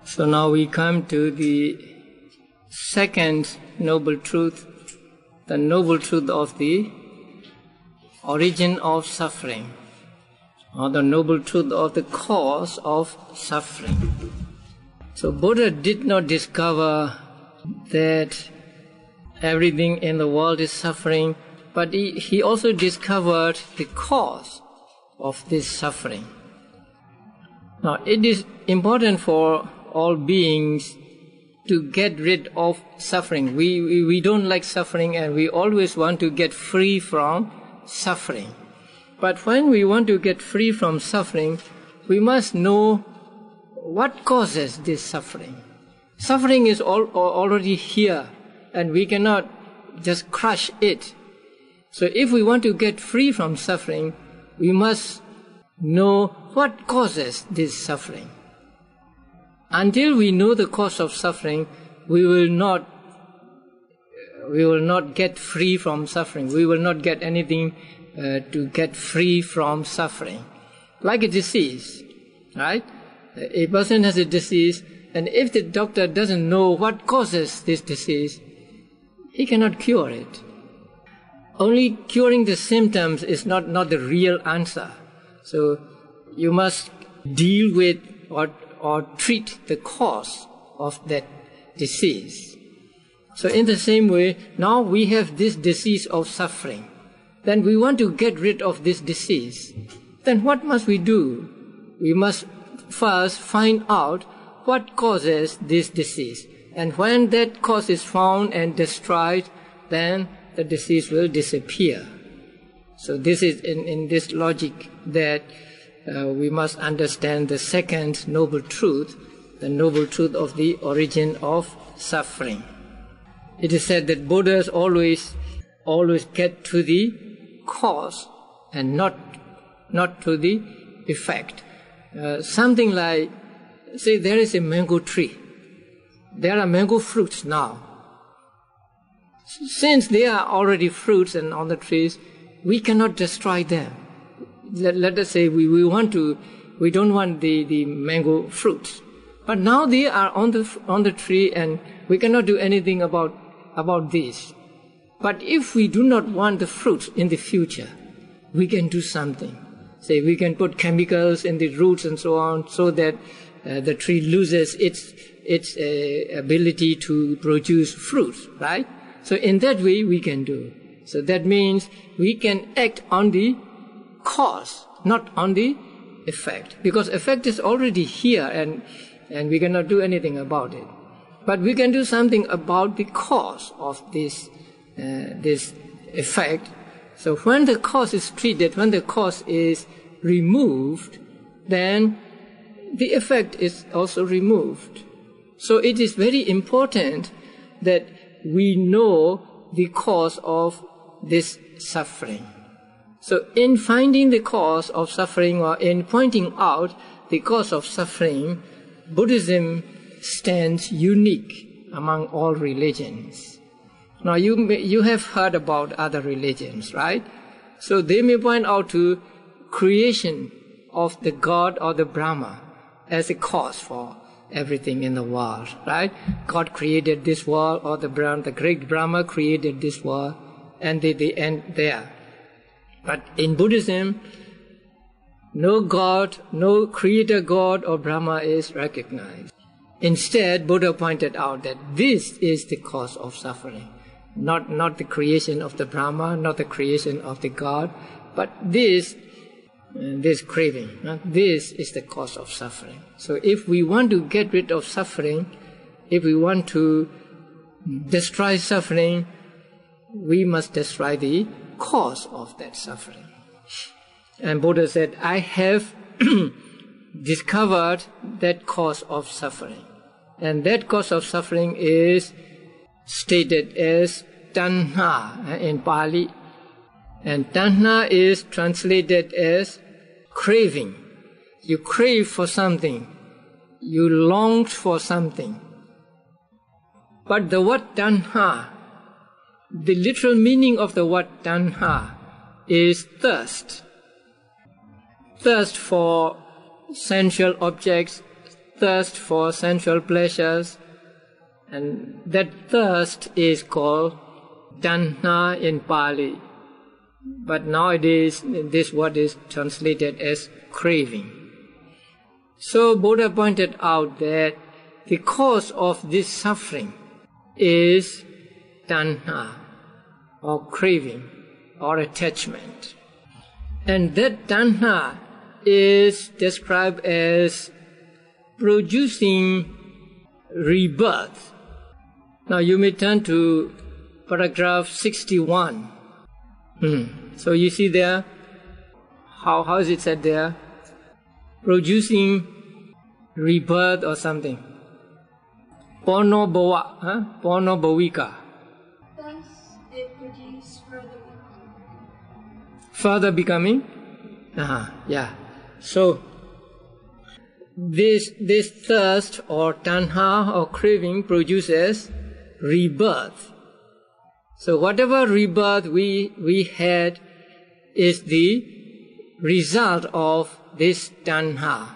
So now we come to the second noble truth, the noble truth of the origin of suffering, or the noble truth of the cause of suffering. So Buddha did not discover that everything in the world is suffering, but he also discovered the cause of this suffering. Now it is important for all beings to get rid of suffering. We don't like suffering, and we always want to get free from suffering. But when we want to get free from suffering, we must know what causes this suffering. Suffering is already here, and we cannot just crush it. So if we want to get free from suffering, we must know what causes this suffering. Until we know the cause of suffering, we will not get free from suffering. We will not get anything to get free from suffering. Like a disease, right? A person has a disease, and if the doctor doesn't know what causes this disease, he cannot cure it. Only curing the symptoms is not the real answer. So you must deal with or treat the cause of that disease. So in the same way, now we have this disease of suffering. Then we want to get rid of this disease. Then what must we do? We must first find out what causes this disease. And when that cause is found and destroyed, then the disease will disappear. So this is in this logic that we must understand the second noble truth, the noble truth of the origin of suffering. It is said that Buddhas always get to the cause and not to the effect. Something like, say there is a mango tree. There are mango fruits now. Since there are already fruits and on the trees, we cannot destroy them. Let us say we don't want the mango fruits. But now they are on the tree, and we cannot do anything about this. But if we do not want the fruits in the future, we can do something. Say we can put chemicals in the roots and so on, so that the tree loses its ability to produce fruits, right? So in that way we can do. So that means we can act on the cause, not on the effect, because effect is already here, and we cannot do anything about it. But we can do something about the cause of this effect. So when the cause is treated, when the cause is removed, then the effect is also removed. So it is very important that we know the cause of this suffering. So in finding the cause of suffering, or in pointing out the cause of suffering, Buddhism stands unique among all religions. Now you have heard about other religions, right? So they may point out to creation of the God or the Brahma as a cause for everything in the world, right? God created this world, or the great Brahma created this world, and they end there. But in Buddhism, no God, no creator God or Brahma is recognized. Instead, Buddha pointed out that this is the cause of suffering. Not the creation of the Brahma, not the creation of the God, but this craving. This is the cause of suffering. So if we want to get rid of suffering, if we want to destroy suffering, we must destroy the cause of that suffering. And Buddha said, I have discovered that cause of suffering. And that cause of suffering is stated as tanha in Pali. And tanha is translated as craving. You crave for something. You long for something. But the word tanha, the literal meaning of the word tanha is thirst. Thirst for sensual objects, thirst for sensual pleasures, and that thirst is called tanha in Pali. But nowadays, this word is translated as craving. So Buddha pointed out that the cause of this suffering is tanha, or craving, or attachment. And that tanha is described as producing rebirth. Now you may turn to paragraph 61. So you see there, how is it said there? Producing rebirth or something. Porno bhava, porno bhavika. Thus it produces Further becoming? Yeah. So this thirst or tanha or craving produces rebirth. So whatever rebirth we had is the result of this tanha.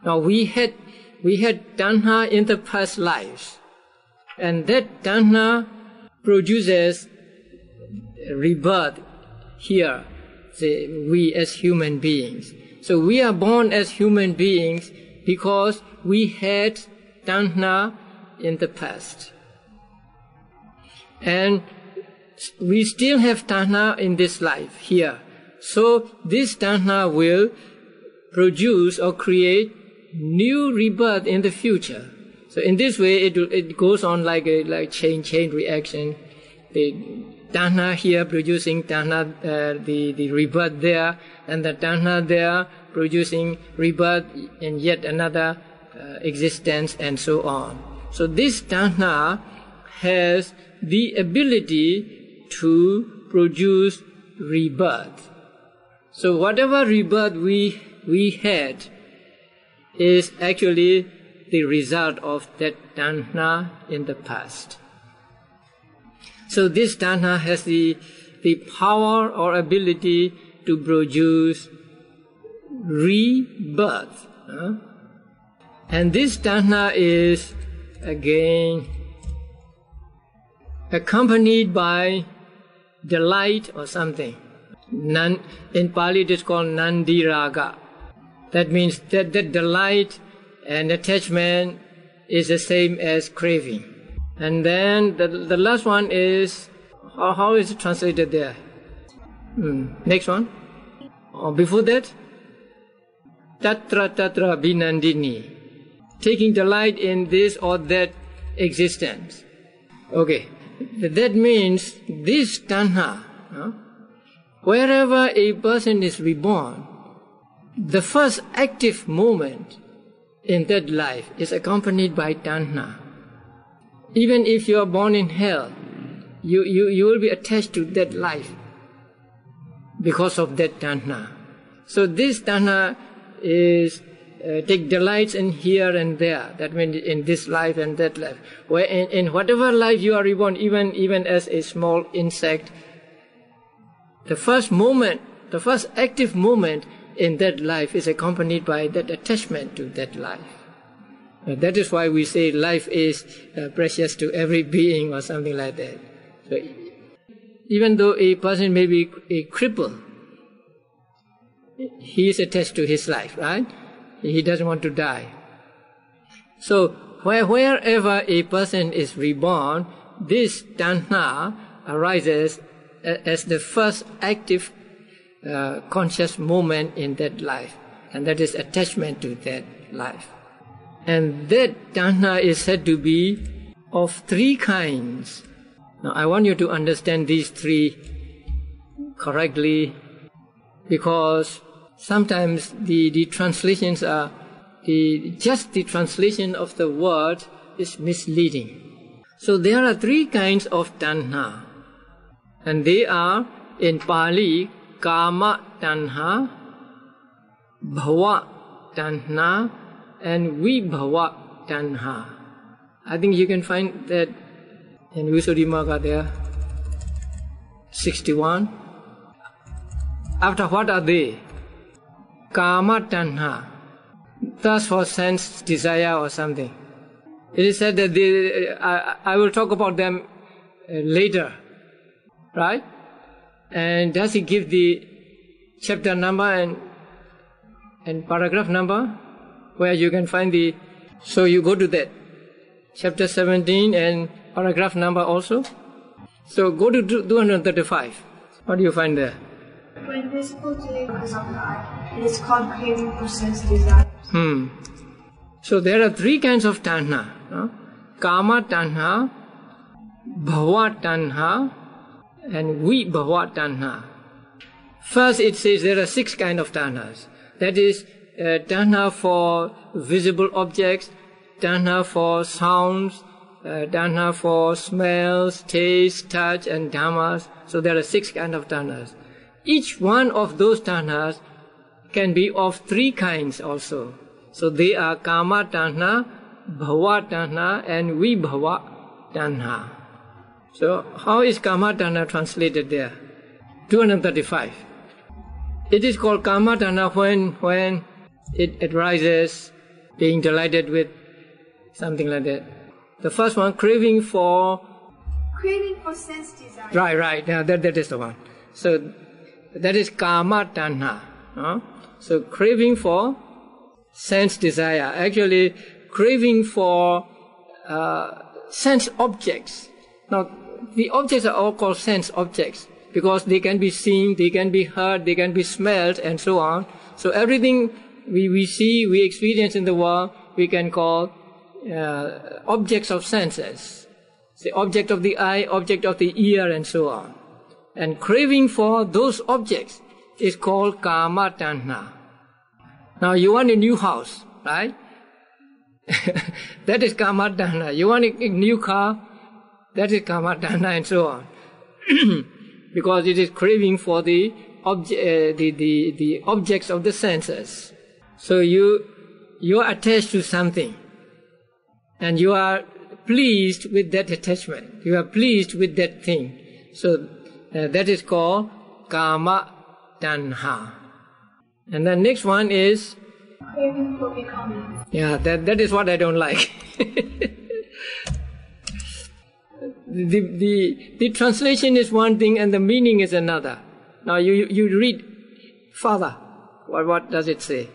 Now we had tanha in the past lives, and that tanha produces rebirth here, we as human beings. So we are born as human beings because we had tanha in the past. And we still have tanha in this life here. So this tanha will produce or create new rebirth in the future. So in this way it goes on like a chain reaction. The tanha here producing tanha, the rebirth there, and the tanha there producing rebirth in yet another existence, and so on. So this tanha has the ability to produce rebirth. So whatever rebirth we had is actually the result of that tanha in the past. So this tanha has the power or ability to produce rebirth. And this tanha is again accompanied by delight or something. In Pali it is called nandiraga. That means that delight and attachment is the same as craving. And then the last one is, how is it translated there? Next one. Before that, tatra binandini. Taking delight in this or that existence. Okay. That means this tanha, wherever a person is reborn, the first active moment in that life is accompanied by tanha. Even if you are born in hell, you will be attached to that life because of that tanha. So this tanha is take delights in here and there. That means in this life and that life. Where in whatever life you are reborn, even as a small insect, the first active moment in that life is accompanied by that attachment to that life. That is why we say life is precious to every being or something like that. So even though a person may be a cripple, he is attached to his life, right? He doesn't want to die. So wherever a person is reborn, this tanha arises as the first active conscious moment in that life, and that is attachment to that life. And that tanha is said to be of three kinds. Now I want you to understand these three correctly, because sometimes the translations are just the translation of the word is misleading. So there are three kinds of tanha, and they are in Pali kama tanha, bhava tanha, and vibhava tanha. I think you can find that in Visuddhimagga there, 61. After what are they? Kama tanha. thirst for sense desire or something. It is said that I will talk about them later, right? And does he give the chapter number and paragraph number where you can find the... So you go to that, chapter 17 and paragraph number also. So go to 235. What do you find there? When visible to the focus of the eye, it is called craving for sense desires. So there are three kinds of tanha. Kama tanha, bhava tanha, and vibhava tanha. First it says there are 6 kinds of tanhas. That is tanha for visible objects, tanha for sounds, tanha for smells, taste, touch, and dhammas. So there are 6 kinds of tanhas. Each one of those tanhas can be of 3 kinds also. So they are kama tanha, bhava tanha, and vibhava tanha. So how is kama tanha translated there? 235. It is called kama tanha when it arises, being delighted with something like that. The first one, craving for sense desire. Right. Now that is the one. So that is kama tanha. So craving for sense desire. Actually, craving for sense objects. Now, the objects are all called sense objects because they can be seen, they can be heard, they can be smelled, and so on. So everything we see, we experience in the world, we can call objects of senses. The object of the eye, object of the ear, and so on. And craving for those objects is called kama tanha. Now you want a new house, right? That is kama tanha. You want a new car, that is kama tanha, and so on. Because it is craving for the objects of the senses. So you are attached to something, and you are pleased with that attachment. You are pleased with that thing. So that is called kama tanha. And the next one is craving for becoming. Yeah, that is what I don't like. The translation is one thing and the meaning is another. Now you read further. What does it say?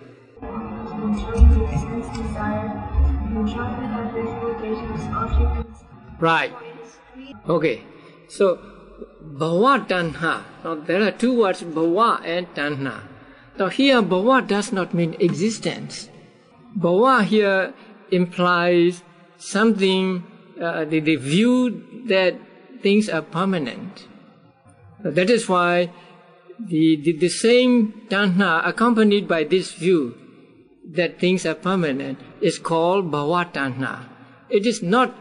Right. Okay. So bhava tanha. Now there are 2 words, bhava and tanha. Now here bhava does not mean existence. Bhava here implies something, the view that things are permanent. That is why the same tanha accompanied by this view that things are permanent is called bhava tanha. It is not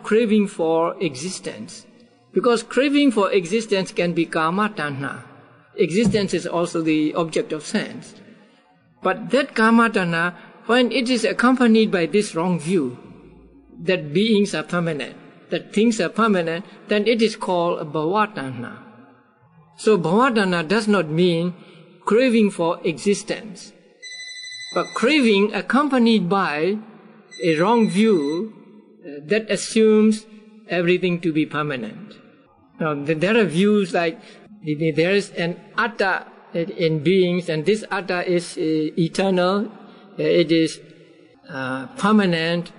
craving for existence. Because craving for existence can be kama tanha. Existence is also the object of sense. But that kama tanha, when it is accompanied by this wrong view, that beings are permanent, that things are permanent, then it is called bhava tanha. So bhava tanha does not mean craving for existence, but craving accompanied by a wrong view that assumes everything to be permanent. Now there are views like there is an atta in beings, and this atta is eternal, it is permanent,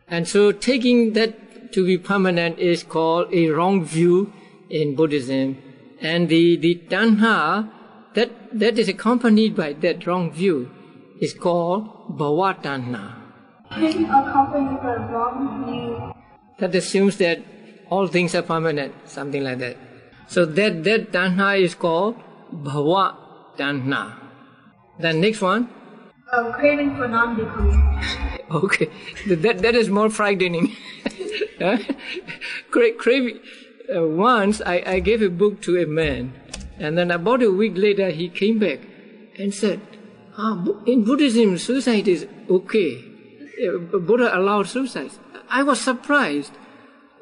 and so taking that to be permanent is called a wrong view in Buddhism. And the tanha that is accompanied by that wrong view is called bhava tanha. Craving accompanied by wrong view. That assumes that all things are permanent, something like that. So that tanha is called bhava tanha. The next one? Craving for non-becoming. Okay, that is more frightening. Craving. Once I gave a book to a man, and then about a week later he came back and said, in Buddhism suicide is okay. Buddha allowed suicide. I was surprised,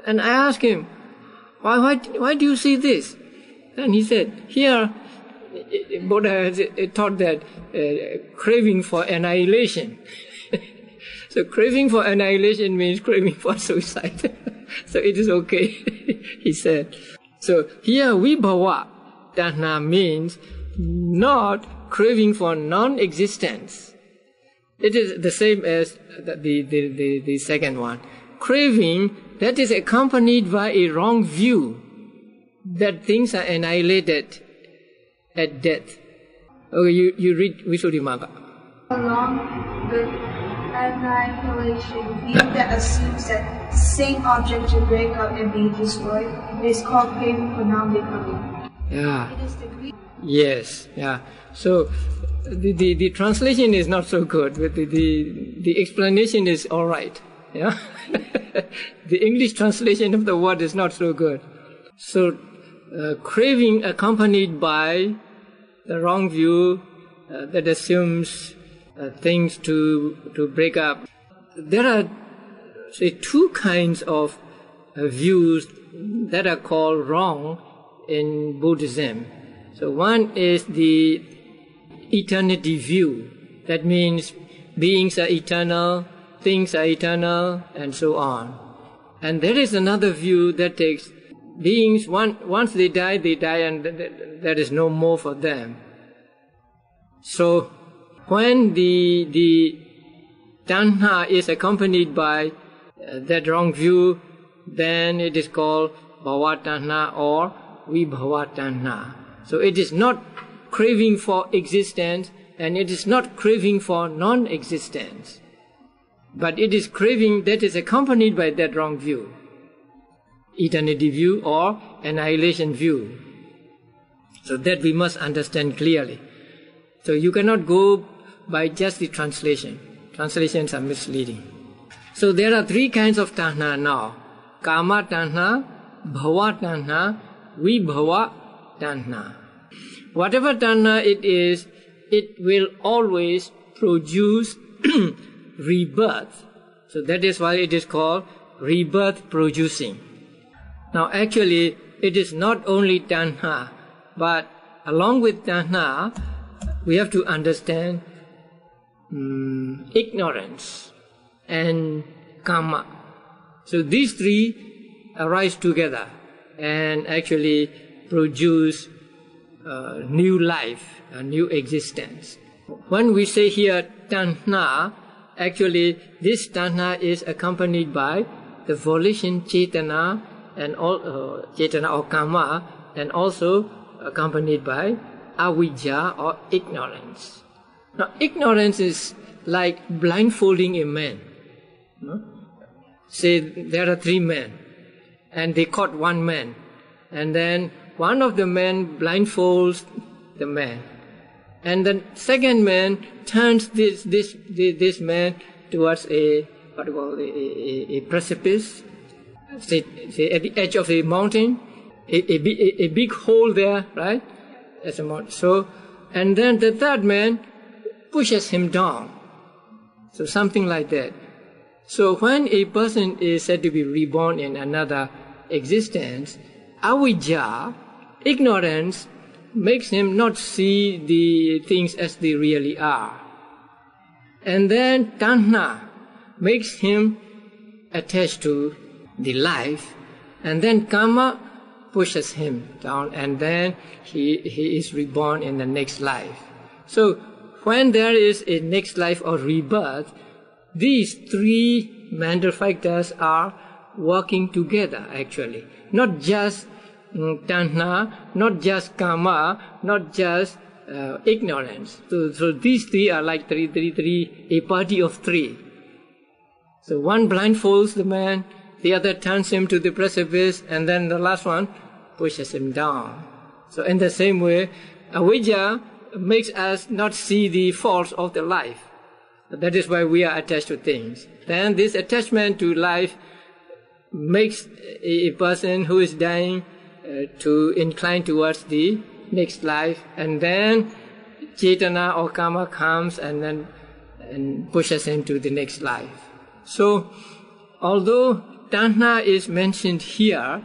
and I asked him, why do you say this? And he said, here Buddha taught that craving for annihilation. So craving for annihilation means craving for suicide. So it is okay, he said. So here vibhava tanha means not craving for non-existence. It is the same as the second one. Craving that is accompanied by a wrong view that things are annihilated at death. Okay, you read Visuddhimagga. Along with annihilation, view that assumes that same object to break up and be destroyed is called craving for non-becoming. Yeah. It is the Greek. Yes. Yeah. So the translation is not so good, but the explanation is all right. Yeah. The English translation of the word is not so good. So craving accompanied by the wrong view that assumes things to break up. There are, say, two kinds of views that are called wrong in Buddhism. So one is the eternity view. That means beings are eternal, things are eternal, and so on. And there is another view that takes beings, once they die, and there is no more for them. So when the tanha is accompanied by that wrong view, then it is called bhava tanha or vibhava tanha. So it is not craving for existence, and it is not craving for non-existence, but it is craving that is accompanied by that wrong view, eternity view or annihilation view. So that we must understand clearly. So you cannot go by just the translation. Translations are misleading. So there are three kinds of tanha now: kama tanha, bhava tanha, vibhava tanha. Whatever tanha it is, it will always produce rebirth. So that is why it is called rebirth producing. Now actually it is not only tanha, but along with tanha we have to understand ignorance and karma. So these three arise together and actually produce new life, a new existence. When we say here tanha, actually this tanha is accompanied by the volition cetana and all cetana or karma, and also accompanied by avijja or ignorance. Now ignorance is like blindfolding a man. Say there are three men and they caught one man, and then one of the men blindfolds the man, and the second man turns this man towards a precipice, say at the edge of a mountain, a big hole there, right? As a mountain. So, and then the third man pushes him down. So something like that. So when a person is said to be reborn in another existence, avijja, ignorance, makes him not see the things as they really are. And then tanha makes him attached to the life, and then karma pushes him down, and then he is reborn in the next life. So when there is a next life or rebirth, these three mental factors are working together actually. Not just tanha, not just karma, not just ignorance. So these three are like three, a party of three. So one blindfolds the man, the other turns him to the precipice, and then the last one pushes him down. So in the same way, avijja makes us not see the faults of the life. That is why we are attached to things. Then this attachment to life makes a person who is dying to incline towards the next life, and then cetana or karma comes and pushes him to the next life. So although tanha is mentioned here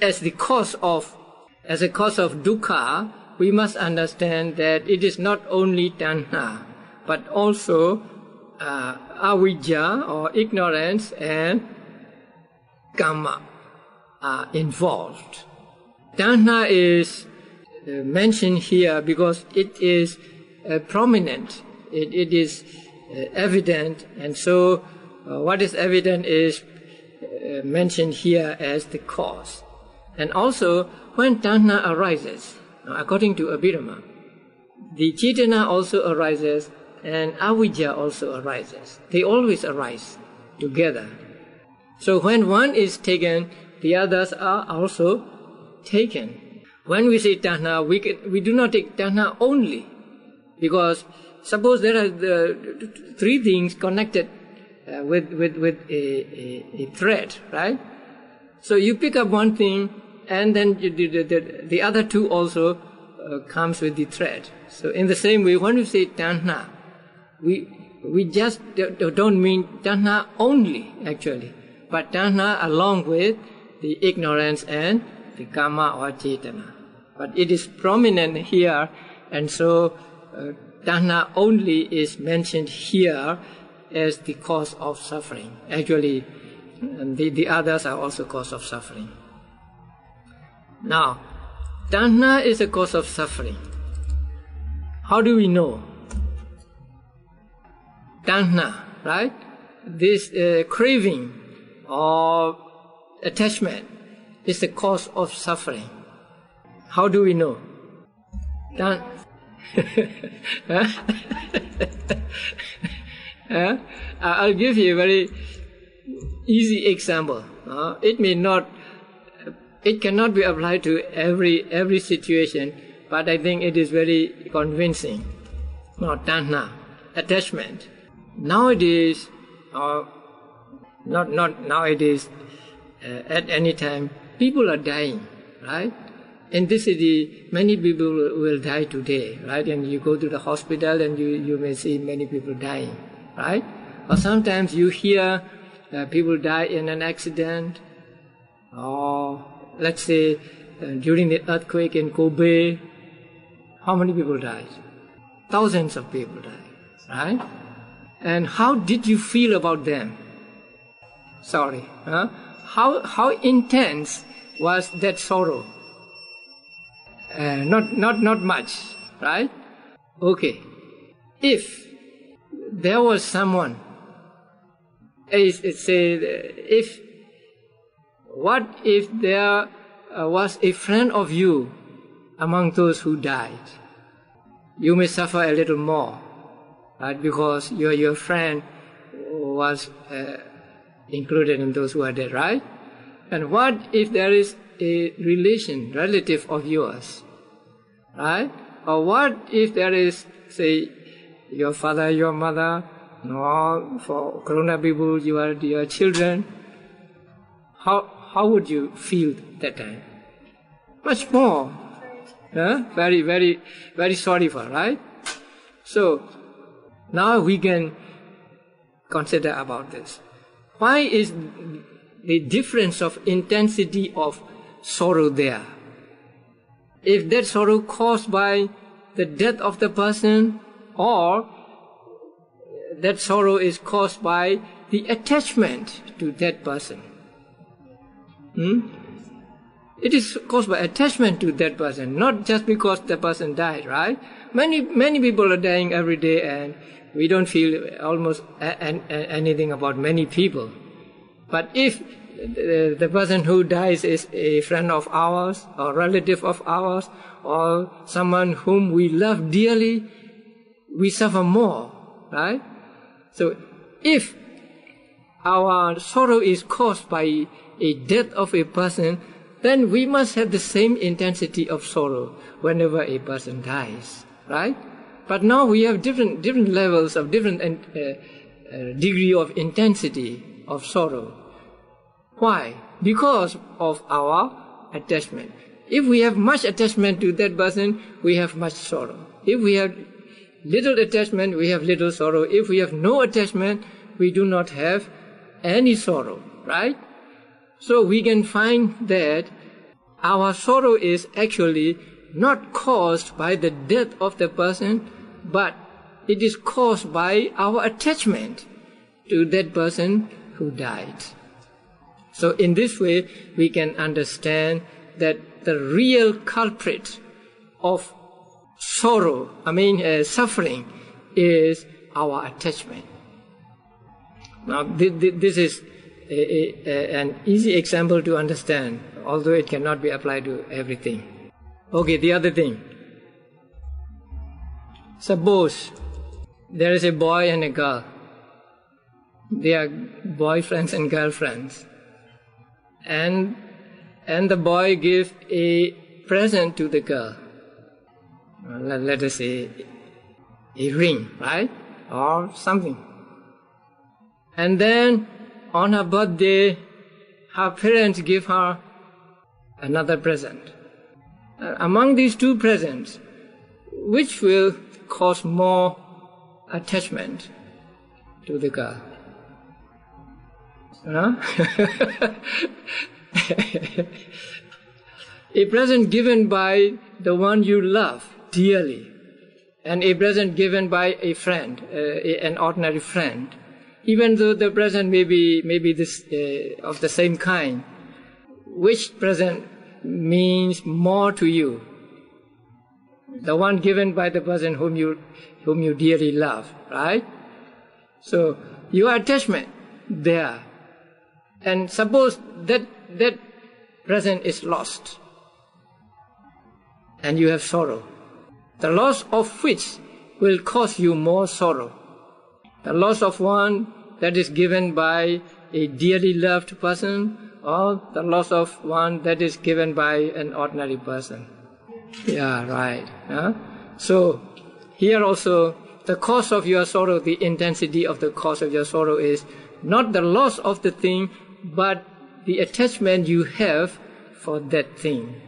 as a cause of dukkha, we must understand that it is not only tanha, but also avijja or ignorance and karma are involved. Tanha is mentioned here because it is prominent, it is evident, and so what is evident is mentioned here as the cause. And also, when tanha arises, according to Abhidhamma, the cetana also arises and avijja also arises. They always arise together. So when one is taken, the others are also taken. When we say tanha, we do not take tanha only, because suppose there are three things connected with a thread, right? So you pick up one thing, and then the other two also comes with the thread. So in the same way, when we say tanha, we just don't mean tanha only, actually, but tanha along with the ignorance and the karma or cetana. But it is prominent here, and so tanha only is mentioned here as the cause of suffering. Actually, the others are also cause of suffering. Now, tanha is a cause of suffering. How do we know? Tanha, right? This craving or attachment is the cause of suffering. How do we know? I'll give you a very easy example. It cannot be applied to every situation, but I think it is very convincing. Not tanha, attachment. Nowadays, or not nowadays, at any time, people are dying, right? In this city, many people will die today, right? And you go to the hospital and you may see many people dying, right? Or sometimes you hear people die in an accident, or let's say during the earthquake in Kobe, how many people died? Thousands of people died, right? And how did you feel about them? Sorry, huh? How intense was that sorrow? Not much, right? Okay. If there was someone, what if there was a friend of you among those who died? You may suffer a little more, right? Because your friend was included in those who are dead, right? And what if there is a relative of yours, right? Or what if there is, say, your father, your mother, or for Corona people, your children? How would you feel that time? Much more. Very, very, very sorrowful, right? So now we can consider about this. Why is the difference of intensity of sorrow there? If that sorrow caused by the death of the person, or that sorrow is caused by the attachment to that person. It is caused by attachment to that person, not just because the person died, right? Many people are dying every day, and we don't feel almost anything about many people. But if the person who dies is a friend of ours, or relative of ours, or someone whom we love dearly, we suffer more, right? So if our sorrow is caused by a death of a person, then we must have the same intensity of sorrow whenever a person dies, right? But now we have different levels of different degree of intensity of sorrow. Why? Because of our attachment. If we have much attachment to that person, we have much sorrow. If we have little attachment, we have little sorrow. If we have no attachment, we do not have any sorrow, right? So we can find that our sorrow is actually not caused by the death of the person, but it is caused by our attachment to that person who died. So in this way, we can understand that the real culprit of suffering is our attachment. Now, this is an easy example to understand, although it cannot be applied to everything. Okay, the other thing. Suppose there is a boy and a girl. They are boyfriends and girlfriends. And the boy gives a present to the girl. Let us say a ring, right? Or something. And then on her birthday, her parents give her another present. Among these two presents, which will cause more attachment to the girl? A present given by the one you love dearly, and a present given by a friend, an ordinary friend, even though the present may be this of the same kind, which present means more to you? The one given by the person whom you dearly love, right? So your attachment there, and suppose that present is lost, and you have sorrow, the loss of which will cause you more sorrow. The loss of one that is given by a dearly loved person, or the loss of one that is given by an ordinary person. Yeah, right. So here also, the cause of your sorrow, the intensity of the cause of your sorrow is not the loss of the thing, but the attachment you have for that thing.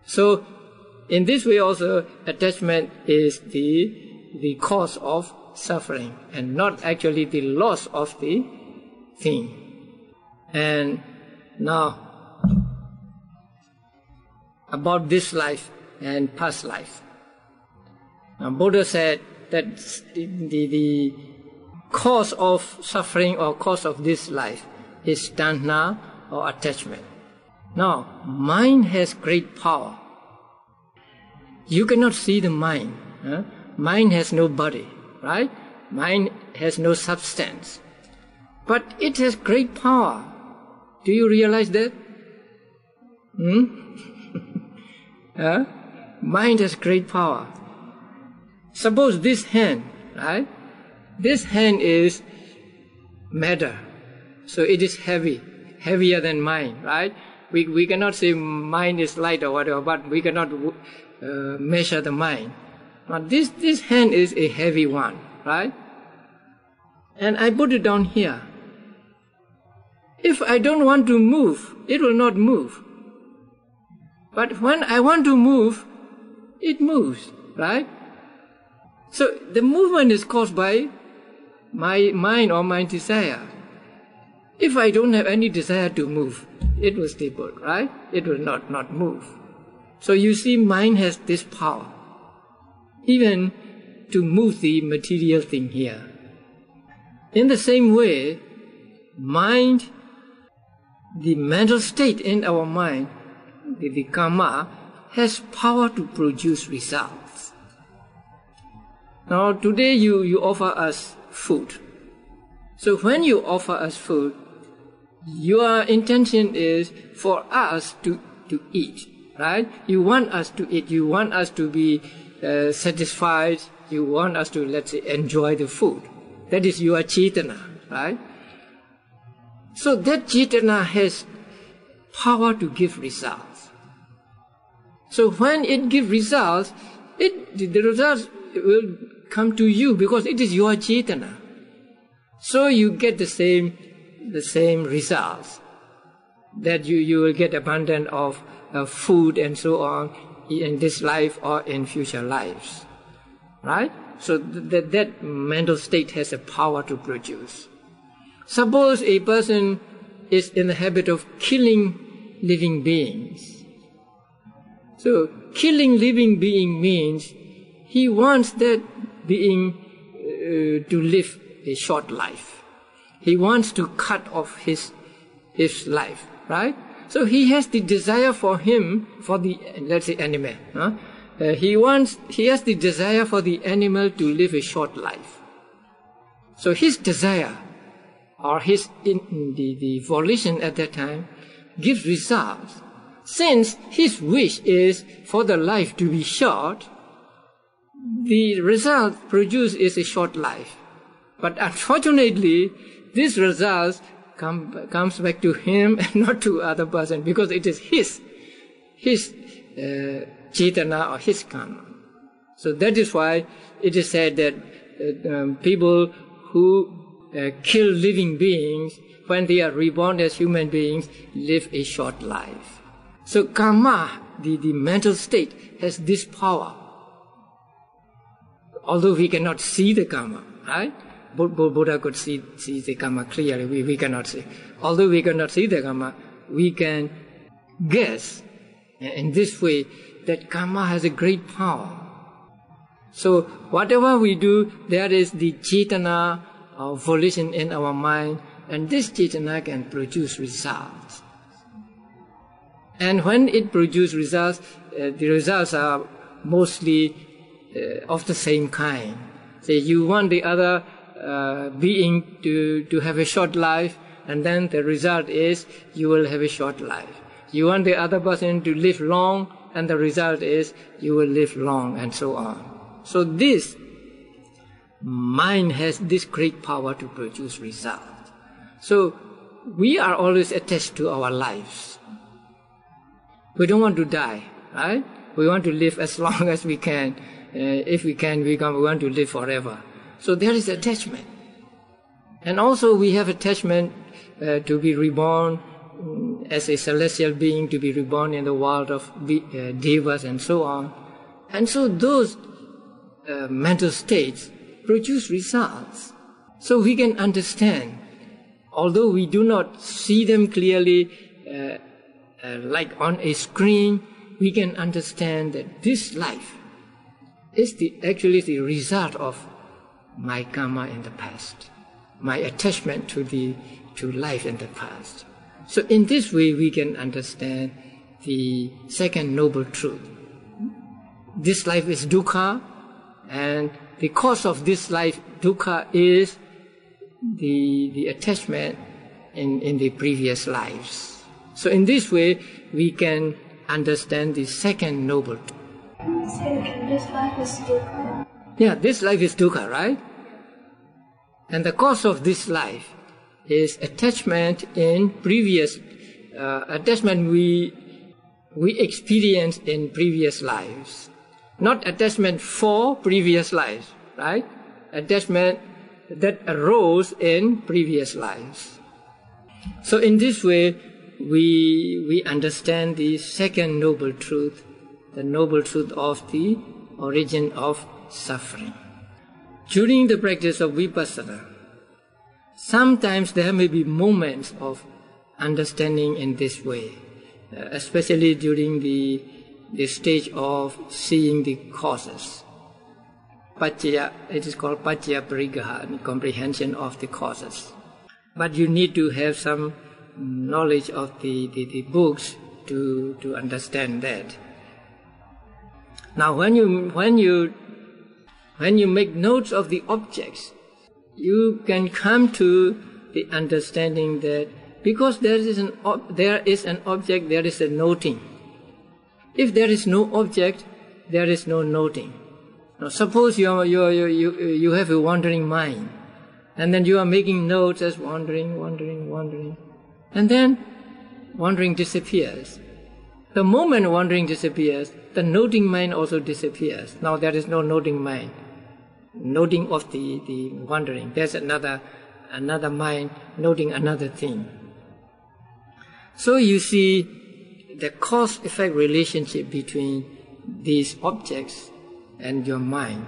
So in this way also, attachment is the cause of suffering, and not actually the loss of the thing. And now, about this life and past life. Now, Buddha said that the cause of suffering or cause of this life is tanha or attachment. Now, mind has great power. You cannot see the mind. Mind has no body, right? Mind has no substance. But it has great power. Do you realize that? Mind has great power. Suppose this hand, right? This hand is matter. So it is heavy, heavier than mind, right? We cannot say mind is light or whatever, but we cannot measure the mind. But this hand is a heavy one, right? And I put it down here. If I don't want to move, it will not move. But when I want to move, it moves, right? So the movement is caused by my mind or my desire. If I don't have any desire to move, it will stay put, right? It will not move. So you see, mind has this power, even to move the material thing here. In the same way, mind, the mental state in our mind, the karma, has power to produce results. Now today you offer us food. So when you offer us food, your intention is for us to eat, right? You want us to eat, you want us to be satisfied, you want us to, let's say, enjoy the food. That is your cetana, right? So that cetana has power to give results. So when it gives results, the results will come to you because it is your cetana. So you get the same results, that you will get abundance of food and so on in this life or in future lives, right? So that mental state has a power to produce. Suppose a person is in the habit of killing living beings. So killing living being means he wants that being to live a short life. He wants to cut off his life, right? So he has the desire for the, let's say, animal. He has the desire for the animal to live a short life. So his desire, or the volition at that time, gives results. Since his wish is for the life to be short, the result produced is a short life. But unfortunately, this result comes back to him and not to other person, because it is his chetana or his karma. So that is why it is said that people who kill living beings, when they are reborn as human beings, live a short life. So karma, the mental state, has this power. Although we cannot see the karma, right? Buddha could see the karma clearly, we cannot see. Although we cannot see the karma, we can guess in this way that karma has a great power. So whatever we do, there is the chetana or volition in our mind, and this chetana can produce results. And when it produces results, the results are mostly of the same kind. Say you want the other being to have a short life, and then the result is you will have a short life. You want the other person to live long, and the result is you will live long, and so on. So this mind has this great power to produce results. So we are always attached to our lives. We don't want to die, right? We want to live as long as we can. If we can, we want to live forever. So there is attachment. And also we have attachment to be reborn as a celestial being, to be reborn in the world of devas and so on. And so those mental states produce results. So we can understand, although we do not see them clearly like on a screen, we can understand that this life is actually the result of my karma in the past, my attachment to life in the past. So in this way we can understand the second noble truth. This life is dukkha, and the cause of this life, dukkha, is the attachment in the previous lives. So in this way we can understand the second noble truth. This life is dukkha. Yeah, this life is dukkha, right? And the cause of this life is attachment in previous, attachment we experienced in previous lives. Not attachment for previous lives, right? Attachment that arose in previous lives. So in this way, we understand the second noble truth, the noble truth of the origin of suffering. During the practice of vipassana, sometimes there may be moments of understanding in this way, especially during the stage of seeing the causes. Paccaya, it is called paccaya parigraha, comprehension of the causes. But you need to have some knowledge of the books to understand that. Now when you make notes of the objects, you can come to the understanding that because there is an object, there is a noting. If there is no object, there is no noting. Now suppose you have a wandering mind, and then you are making notes as wandering, and then wandering disappears. The moment wandering disappears, the noting mind also disappears. Now there is no noting mind, noting of the wandering. There's another mind noting another thing. So you see the cause-effect relationship between these objects and your mind.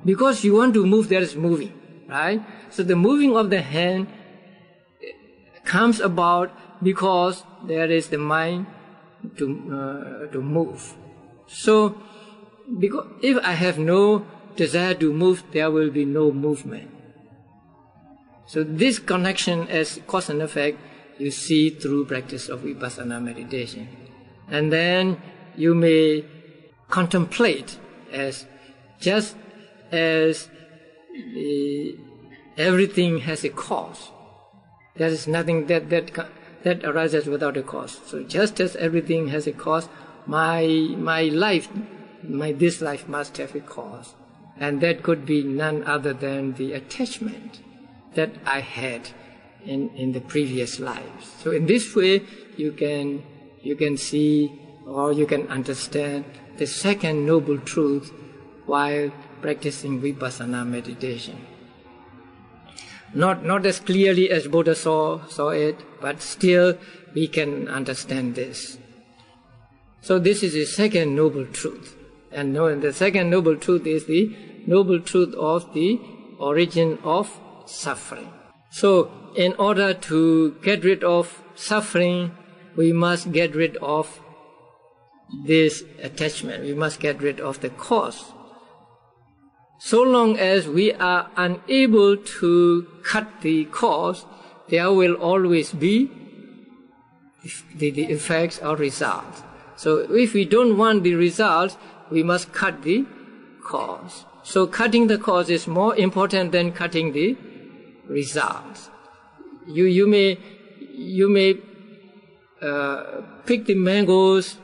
Because you want to move, there is moving, right? So the moving of the hand comes about because there is the mind to move. So, because if I have no desire to move, there will be no movement. So this connection as cause and effect you see through practice of vipassana meditation. And then you may contemplate as just as everything has a cause. There is nothing that arises without a cause. So just as everything has a cause, my this life must have a cause. And that could be none other than the attachment that I had in the previous lives. So in this way, you can see or you can understand the second noble truth while practicing vipassana meditation. Not as clearly as Buddha saw it, but still we can understand this. So this is the second noble truth. And the second noble truth is the noble truth of the origin of suffering. So in order to get rid of suffering, we must get rid of this attachment. We must get rid of the cause. So long as we are unable to cut the cause, there will always be the effects or results. So if we don't want the results, we must cut the cause. So cutting the cause is more important than cutting the results. You may pick the mangoes,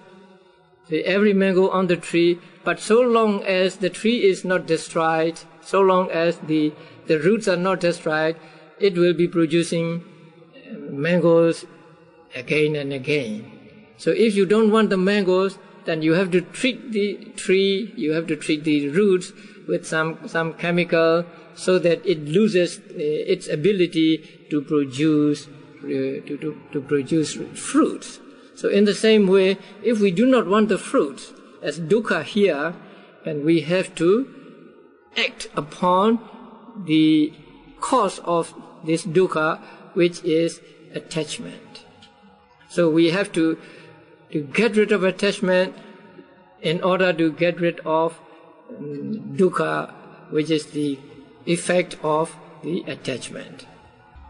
every mango on the tree, but so long as the tree is not destroyed, so long as the roots are not destroyed, it will be producing mangoes again and again. So if you don't want the mangoes, then you have to treat the tree, you have to treat the roots with some chemical so that it loses its ability to produce fruits. So in the same way, if we do not want the fruits as dukkha here, then we have to act upon the cause of this dukkha, which is attachment. So we have to get rid of attachment in order to get rid of dukkha, which is the effect of the attachment.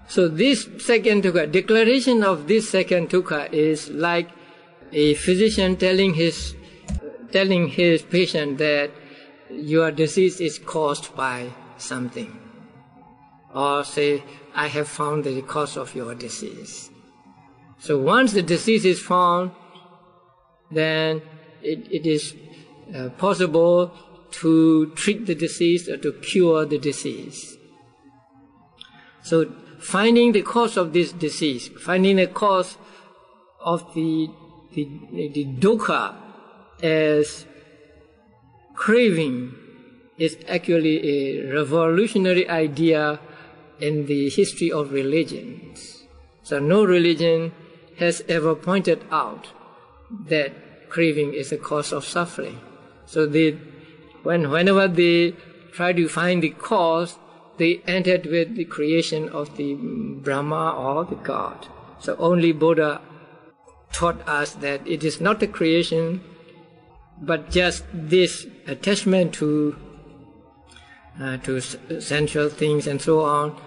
So this second dukkha, declaration of this second dukkha is like a physician telling his patient that your disease is caused by something. Or say, I have found the cause of your disease. So once the disease is found, then it is possible to treat the disease or to cure the disease. So finding the cause of this disease, finding the cause of the dukkha as craving is actually a revolutionary idea in the history of religions. So no religion has ever pointed out that craving is a cause of suffering. So whenever they try to find the cause, they ended with the creation of the Brahma or the God. So only Buddha taught us that it is not the creation, but just this attachment to sensual things and so on,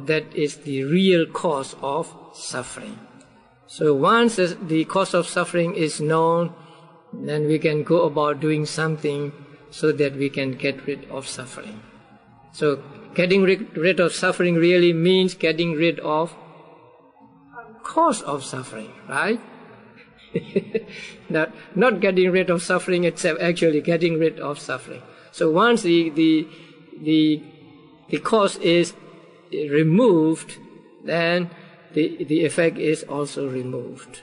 that is the real cause of suffering. So once the cause of suffering is known, then we can go about doing something so that we can get rid of suffering. So getting rid of suffering really means getting rid of cause of suffering, right? Not getting rid of suffering itself, actually getting rid of suffering. So once the cause is removed, then the effect is also removed.